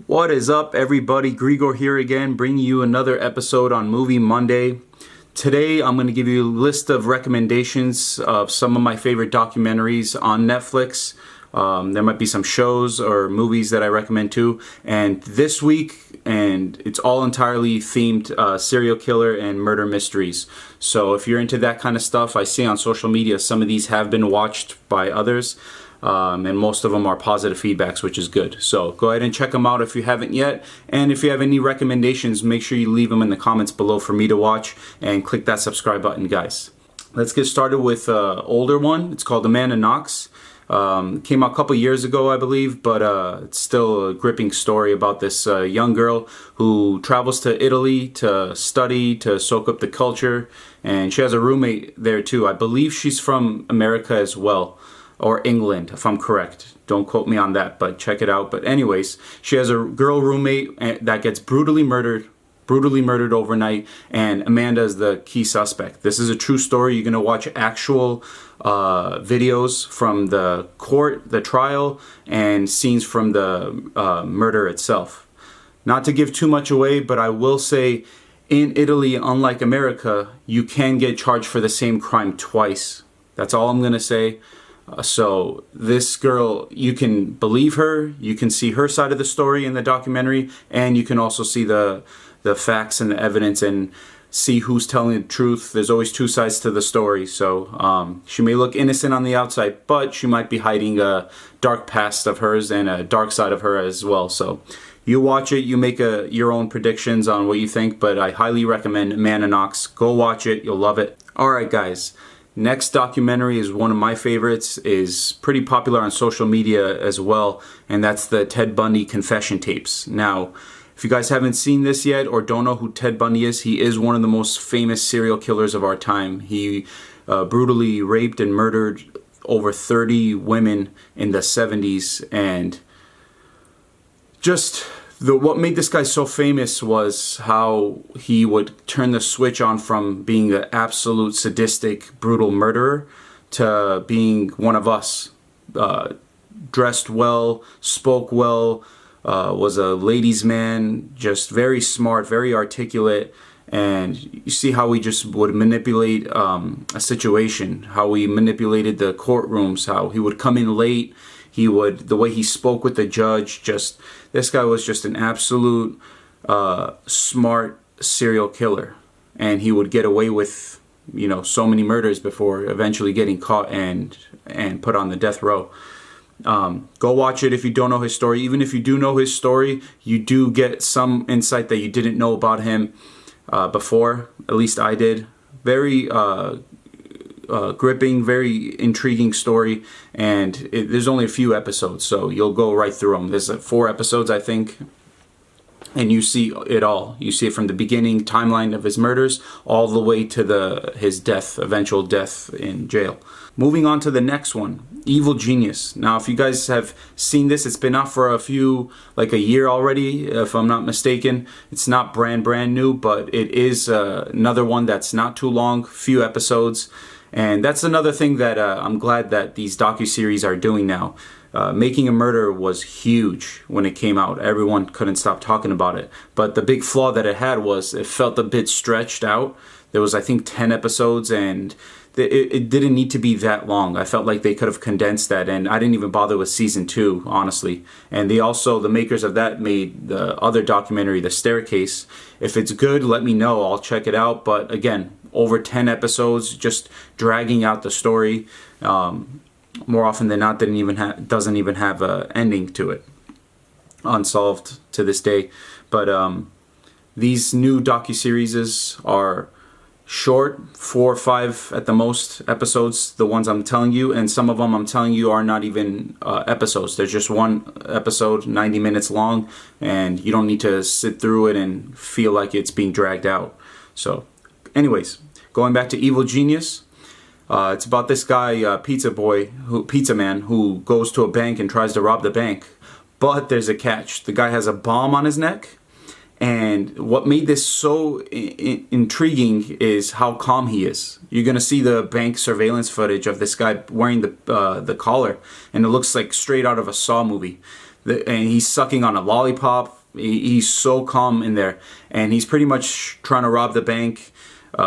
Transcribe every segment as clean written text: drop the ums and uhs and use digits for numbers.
What is up, everybody? Grigor here again, bringing you another episode on Movie Monday. Today, I'm going to give you a list of recommendations of some of my favorite documentaries on Netflix. There might be some shows or movies that I recommend too. And this week, and it's all entirely themed serial killer and murder mysteries. So if you're into that kind of stuff, I see on social media some of these have been watched by others. And most of them are positive feedbacks, which is good. So go ahead and check them out if you haven't yet. And if you have any recommendations, make sure you leave them in the comments below for me to watch. And click that subscribe button, guys. Let's get started with an older one. It's called Knox. Came out a couple years ago, I believe, but it's still a gripping story about this young girl who travels to Italy to study, to soak up the culture. And she has a roommate there too. I believe she's from America as well. Or England, if I'm correct. Don't quote me on that, but check it out. But anyways, she has a girl roommate that gets brutally murdered overnight, and Amanda is the key suspect. This is a true story. You're going to watch actual videos from the court, the trial, and scenes from the murder itself. Not to give too much away, but I will say, in Italy, unlike America, you can get charged for the same crime twice. That's all I'm going to say. So this girl, you can believe her, you can see her side of the story in the documentary, and you can also see the facts and the evidence and see who's telling the truth. There's always two sides to the story. So she may look innocent on the outside, but she might be hiding a dark past of hers and a dark side of her as well. So you watch it, you make your own predictions on what you think, but I highly recommend Knox. Go watch it, you'll love it. Alright guys. Next documentary is one of my favorites, is pretty popular on social media as well, and that's the Ted Bundy confession tapes. Now, if you guys haven't seen this yet or don't know who Ted Bundy is, he is one of the most famous serial killers of our time. He brutally raped and murdered over 30 women in the 70s, and just what made this guy so famous was how he would turn the switch on from being an absolute sadistic, brutal murderer to being one of us. Dressed well, spoke well, was a ladies' man, just very smart, very articulate. And you see how he just would manipulate a situation, how he manipulated the courtrooms, how he would come in late. The way he spoke with the judge, this guy was just an absolute smart serial killer. And he would get away with, so many murders before eventually getting caught and put on the death row. Go watch it if you don't know his story. Even if you do know his story, you do get some insight that you didn't know about him before. At least I did. Very gripping, very intriguing story, and there's only a few episodes, so you'll go right through them. There's 4 episodes, I think, and you see it all. You see it from the beginning timeline of his murders all the way to his death, eventual death in jail. Moving on to the next one, Evil Genius. Now, if you guys have seen this, it's been out for a year already, if I'm not mistaken. It's not brand new, but it is another one that's not too long, few episodes. And that's another thing that I'm glad that these docuseries are doing now. Making a Murder was huge when it came out. Everyone couldn't stop talking about it. But the big flaw that it had was it felt a bit stretched out. There was, I think, 10 episodes, and it didn't need to be that long. I felt like they could have condensed that, and I didn't even bother with season 2, honestly. And the makers of that made the other documentary, The Staircase. If it's good, let me know. I'll check it out. But again, over 10 episodes, just dragging out the story. More often than not, doesn't even have an ending to it. Unsolved to this day. But these new docuseries are short, 4 or 5 at the most episodes, the ones I'm telling you, and some of them I'm telling you are not even episodes. There's just one episode, 90 minutes long, and you don't need to sit through it and feel like it's being dragged out. So anyways, going back to Evil Genius, it's about this guy, pizza man, who goes to a bank and tries to rob the bank. But there's a catch. The guy has a bomb on his neck. And what made this so intriguing is how calm he is. You're going to see the bank surveillance footage of this guy wearing the collar. And it looks like straight out of a Saw movie. and he's sucking on a lollipop. He's so calm in there, and he's pretty much trying to rob the bank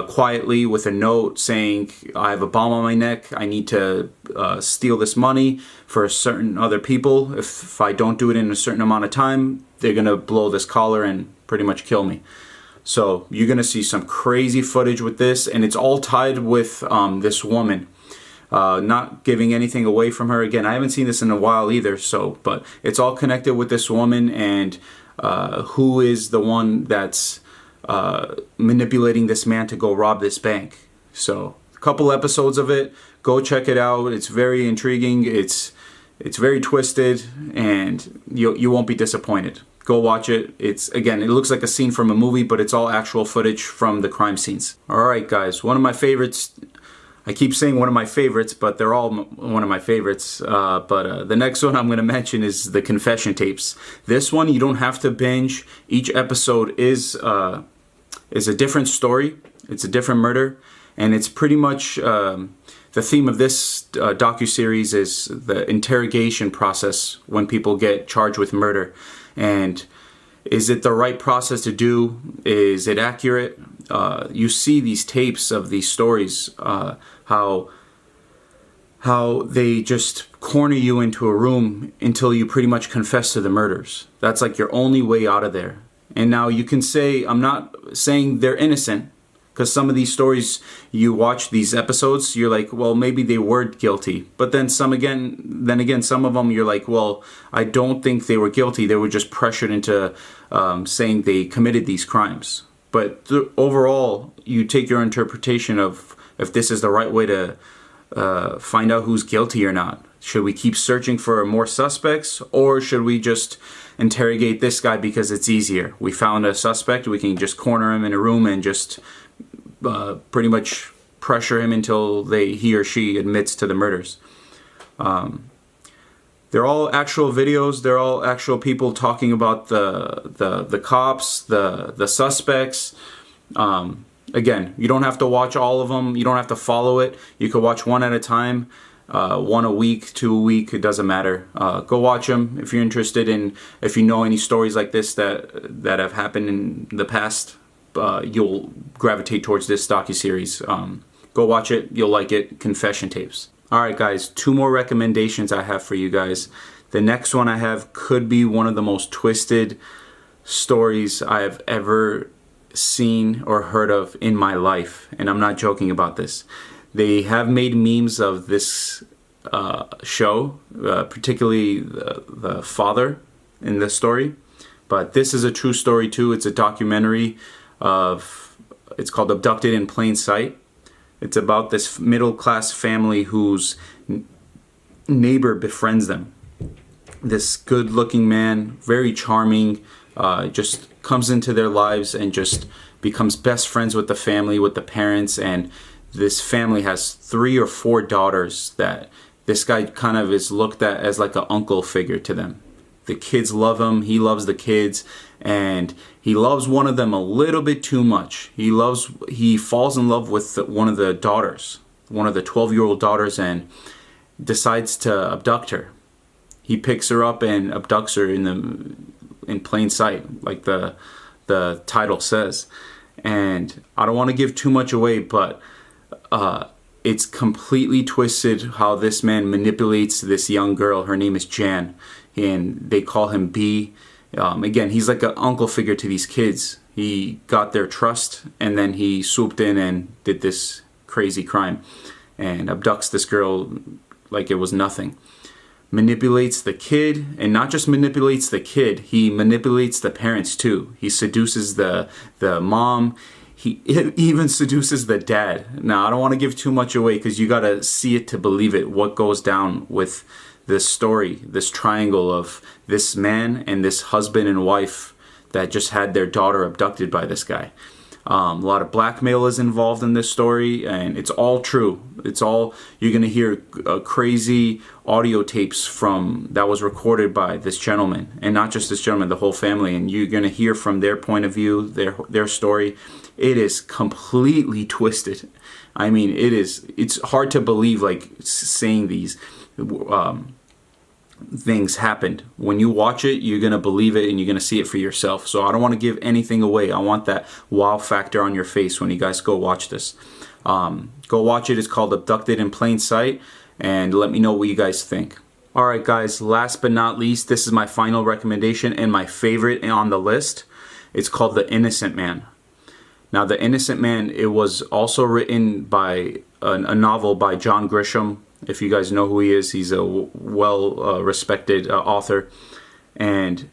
quietly with a note saying, I have a bomb on my neck, I need to steal this money for certain other people. If I don't do it in a certain amount of time, they're gonna blow this collar and pretty much kill me. So you're gonna see some crazy footage with this, and it's all tied with this woman. Not giving anything away from her. Again, I haven't seen this in a while either, but it's all connected with this woman and who is the one that's manipulating this man to go rob this bank. So a couple episodes of it, go check it out. It's very intriguing, it's very twisted, and you won't be disappointed. Go watch it. It looks like a scene from a movie, but it's all actual footage from the crime scenes. Alright guys, one of my favorites. I keep saying one of my favorites, but they're all one of my favorites. The next one I'm going to mention is the confession tapes. This one you don't have to binge. Each episode is a different story. It's a different murder, and it's pretty much the theme of this docuseries is the interrogation process when people get charged with murder. And is it the right process to do? Is it accurate? You see these tapes of these stories, how they just corner you into a room until you pretty much confess to the murders. That's like your only way out of there. And now you can say, I'm not saying they're innocent, because some of these stories, you watch these episodes, you're like, well, maybe they were guilty. But then some of them, you're like, well, I don't think they were guilty. They were just pressured into saying they committed these crimes. But overall, you take your interpretation of if this is the right way to find out who's guilty or not. Should we keep searching for more suspects, or should we just interrogate this guy because it's easier? We found a suspect, we can just corner him in a room and just pretty much pressure him until he or she admits to the murders. They're all actual videos. They're all actual people talking about the cops, the suspects. Again, you don't have to watch all of them. You don't have to follow it. You could watch one at a time, one a week, two a week. It doesn't matter. Go watch them if you're interested in. If you know any stories like this that have happened in the past, you'll gravitate towards this docuseries. Go watch it. You'll like it. Confession tapes. Alright guys, two more recommendations I have for you guys. The next one I have could be one of the most twisted stories I have ever seen or heard of in my life. And I'm not joking about this. They have made memes of this show, particularly the father in the story. But this is a true story too. It's a documentary it's called Abducted in Plain Sight. It's about this middle-class family whose neighbor befriends them. This good-looking man, very charming, just comes into their lives and just becomes best friends with the family, with the parents. And this family has 3 or 4 daughters that this guy kind of is looked at as like an uncle figure to them. The kids love him, he loves the kids, and he loves one of them a little bit too much. He falls in love with one of the daughters, one of the 12-year-old daughters, and decides to abduct her. He picks her up and abducts her in plain sight, like the title says. And I don't want to give too much away, but it's completely twisted how this man manipulates this young girl. Her name is Jan, and they call him B. Again, he's like an uncle figure to these kids. He got their trust, and then he swooped in and did this crazy crime and abducts this girl like it was nothing. Manipulates the kid, and not just manipulates the kid, he manipulates the parents too. He seduces the mom. He even seduces the dad. Now, I don't want to give too much away because you got to see it to believe it, what goes down with this story, this triangle of this man and this husband and wife that just had their daughter abducted by this guy. A lot of blackmail is involved in this story, and it's all true. You're going to hear crazy audio tapes that was recorded by this gentleman, and not just this gentleman, the whole family, and you're going to hear from their point of view, their story. It is completely twisted. I mean, it's hard to believe, like, saying these. things happened. When you watch it, you're going to believe it and you're going to see it for yourself. So I don't want to give anything away. I want that wow factor on your face when you guys go watch this. Go watch it. It's called Abducted in Plain Sight, and let me know what you guys think. Alright guys, last but not least, this is my final recommendation and my favorite on the list. It's called The Innocent Man. Now, The Innocent Man, it was also written by a novel by John Grisham. If you guys know who he is, he's a well-respected author. And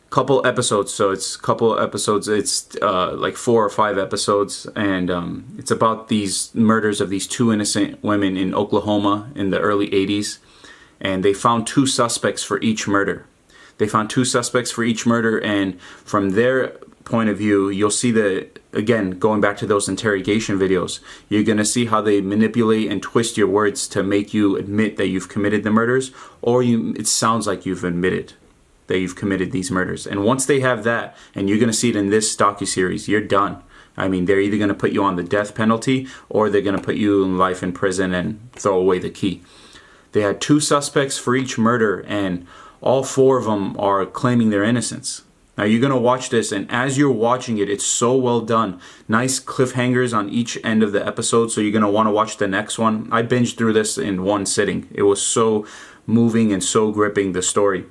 couple episodes, so it's couple episodes, it's like 4 or 5 episodes, and it's about these murders of these 2 innocent women in Oklahoma in the early 80s. And they found 2 suspects for each murder. And from their point of view, you'll see that, again, going back to those interrogation videos, you're going to see how they manipulate and twist your words to make you admit that you've committed the murders, or it sounds like you've admitted that you've committed these murders. And once they have that, and you're going to see it in this docuseries, you're done. I mean, they're either going to put you on the death penalty, or they're going to put you in life in prison and throw away the key. They had 2 suspects for each murder, and all 4 of them are claiming their innocence. Now, you're going to watch this, and as you're watching it, it's so well done. Nice cliffhangers on each end of the episode, so you're going to want to watch the next one. I binged through this in one sitting. It was so moving and so gripping, the story.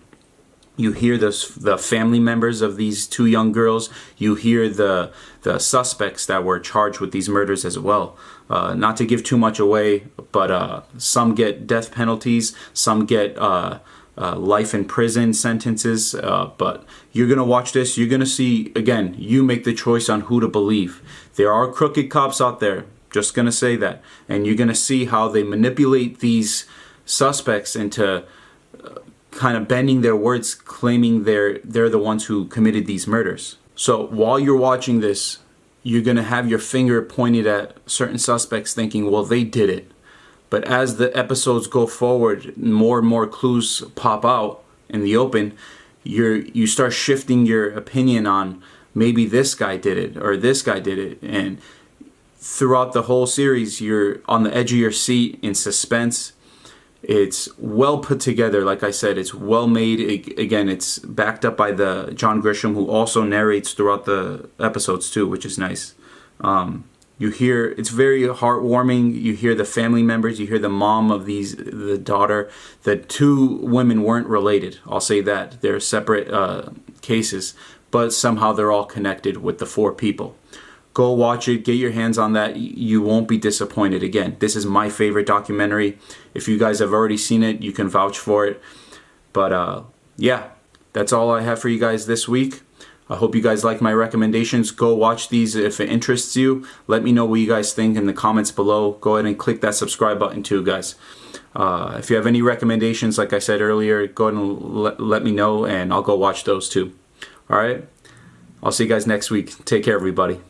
You hear the family members of these 2 young girls. You hear the suspects that were charged with these murders as well. Not to give too much away, but some get death penalties, some get life in prison sentences. But you're going to watch this. You're going to see, again, you make the choice on who to believe. There are crooked cops out there. Just going to say that. And you're going to see how they manipulate these suspects into kind of bending their words, claiming they're the ones who committed these murders. So while you're watching this, you're going to have your finger pointed at certain suspects thinking, well, they did it. But as the episodes go forward, more and more clues pop out in the open. You start shifting your opinion on maybe this guy did it or this guy did it. And throughout the whole series, you're on the edge of your seat in suspense. It's well put together. Like I said, it's well made. Again, it's backed up by the John Grisham, who also narrates throughout the episodes too, which is nice. You hear, it's very heartwarming. You hear the family members. You hear the mom of the daughter. The 2 women weren't related. I'll say that. They're separate cases, but somehow they're all connected with the 4 people. Go watch it. Get your hands on that. You won't be disappointed. Again, this is my favorite documentary. If you guys have already seen it, you can vouch for it. But yeah, that's all I have for you guys this week. I hope you guys like my recommendations. Go watch these if it interests you. Let me know what you guys think in the comments below. Go ahead and click that subscribe button too, guys. If you have any recommendations, like I said earlier, go ahead and let me know, and I'll go watch those too. All right? I'll see you guys next week. Take care, everybody.